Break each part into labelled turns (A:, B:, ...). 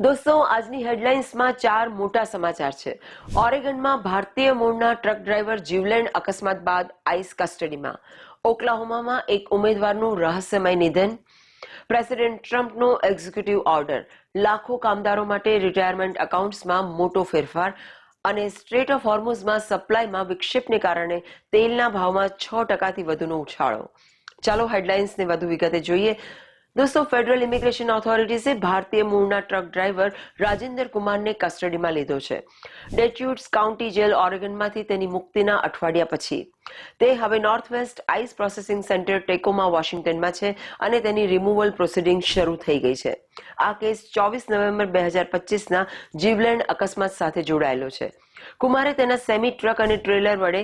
A: દોસ્તો, આજની હેડલાઇન્સમાં 4 મોટા સમાચાર છે. ઓરેગનમાં ભારતીય મૂળના ટ્રક ડ્રાઈવર જીવલેણ અકસ્માત બાદ આઈસ કસ્ટડીમાં. ઓક્લાહોમામાં એક ઉમેદવારનું રહસ્યમય નિધન. પ્રેસિડેન્ટ ટ્રમ્પનો એક્ઝિક્યુટિવ ઓર્ડર. લાખો કામદારો માટે રિટાયરમેન્ટ એકાઉન્ટ્સમાં મોટો ફેરફાર. અને સ્ટ્રેટ ઓફ હોર્મુઝમાં સપ્લાયમાં વિક્ષેપને કારણે તેલના ભાવમાં 6%થી વધુનો ઉછાળો. ચાલો હેડલાઇન્સને વધુ વિગતે જોઈએ. દોસ્તો, ફેડરલ ઇમિગ્રેશન ઓથોરિટીઝે ભારતીય મૂળના ટ્રક ડ્રાઈવર રાજેન્દર કુમારને કસ્ટડીમાં લીધો છે. ડેટ્યુટ્સ કાઉન્ટી જેલ ઓરેગનમાંથી તેની મુક્તિના અઠવાડિયા પછી. તે હવે North West ICE Processing Center Tacoma વોશિંગ્ટનમાં છે અને તેની રિમૂવલ પ્રોસિડિંગ શરૂ થઈ ગઈ છે. આ કેસ 24 નવેમ્બર 2025ના જીવલેણ અકસ્માત સાથે જોડાયેલો છે. કુમારે તેના સેમી ટ્રક અને ટ્રેલર વડે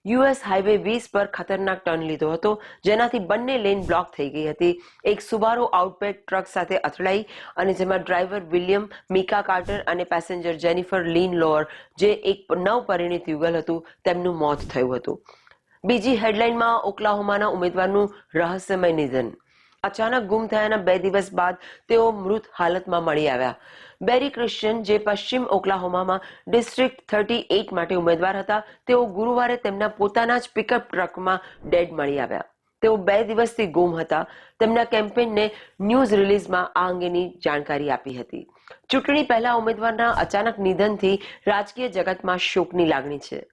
A: યુએસ હાઈવે 20 પર ખતરનાક ટર્ન લીધો હતો, જેનાથી બંને લેન બ્લોક થઈ ગઈ હતી. એક સુબારો આઉટબેક ટ્રક સાથે અથડાઈ અને જેમાં ડ્રાઈવર વિલિયમ મિકા કાર્ટર અને પેસેન્જર જેનિફર લીન લોઅર, જે એક નવપરિણીત યુગલ હતું, તેમનું મોત થયું હતું. બીજી હેડલાઇનમાં ઓક્લાહોમાના ઉમેદવારનું રહસ્યમય નિધન. અચાનક ગુમ થયાના 2 દિવસ બાદ તેઓ મૃત હાલતમાં મળી આવ્યા. બેરી ક્રિશ્ચિયન, જે પશ્ચિમ ઓક્લાહોમામાં ડિસ્ટ્રિક્ટ 38 માટે ઉમેદવાર હતા, તેઓ ગુરુવારે તેમના પોતાના જ પિકઅપ ટ્રકમાં ડેડ મળી આવ્યા. તેઓ 2 દિવસથી ગુમ હતા. તેમના કેમ્પેઇનને ન્યૂઝ રિલીઝમાં આ અંગેની જાણકારી આપી હતી. ચૂંટણી પહેલા ઉમેદવારના અચાનક નિધનથી રાજકીય જગતમાં શોકની લાગણી છે.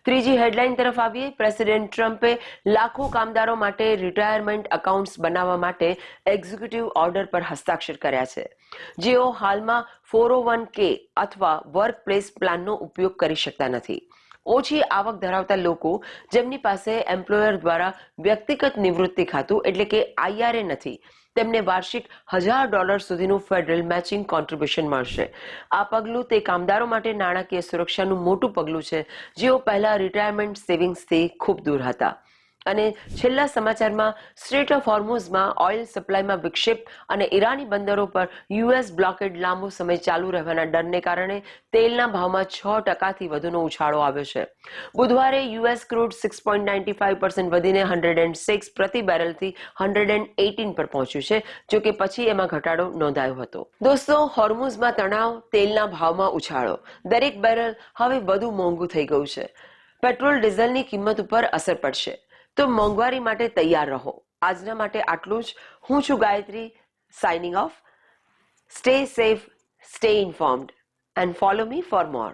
A: ત્રીજી હેડલાઇન તરફ આવીએ. પ્રેસિડેન્ટ ટ્રમ્પે લાખો કામદારો માટે રિટાયરમેન્ટ એકાઉન્ટ્સ બનાવવા માટે એક્ઝિક્યુટિવ ઓર્ડર પર હસ્તાક્ષર કર્યા છે, જેઓ હાલમાં 401k અથવા વર્ક પ્લેસ પ્લાનનો ઉપયોગ કરી શકતા નથી. ઓછી આવક ધરાવતા લોકો જેમની પાસે એમ્પ્લોયર દ્વારા વ્યક્તિગત નિવૃત્તિ ખાતું એટલે કે IRA નથી, તેમને વાર્ષિક $1000 સુધીનું ફેડરલ મેચિંગ કોન્ટ્રીબ્યુશન મળશે. આ પગલું તે કામદારો માટે નાણાકીય સુરક્ષાનું મોટું પગલું છે, જેઓ પહેલા રિટાયરમેન્ટ સેવિંગ્સથી ખૂબ દૂર હતા. અને છેલ્લા સમાચારમાં સ્ટ્રેટ ઓફ હોર્મુઝમાં ઓઇલ સપ્લાયમાં વિક્ષેપ અને ઈરાની બંદરો પર US બ્લોકેડ લાંબો સમય ચાલુ રહેવાના ડરને કારણે તેલના ભાવમાં 6%થી વધુનો ઉછાળો આવ્યો છે. બુધવારે US ક્રૂડ 6.95% વધીને 106 પ્રતિ બેરલથી 118 પર પહોંચ્યું છે, જો કે પછી એમાં ઘટાડો નોંધાયો હતો. દોસ્તો, હોર્મુઝમાં તણાવ, તેલના ભાવમાં ઉછાળો. દરેક બેરલ હવે વધુ મોંઘું થઈ ગયું છે. પેટ્રોલ ડીઝલની કિંમત ઉપર અસર પડશે, તો મોંઘવારી માટે તૈયાર રહો. આજના માટે આટલું જ. હું છું Gayatri, signing of. Stay safe, stay informed and follow me for more.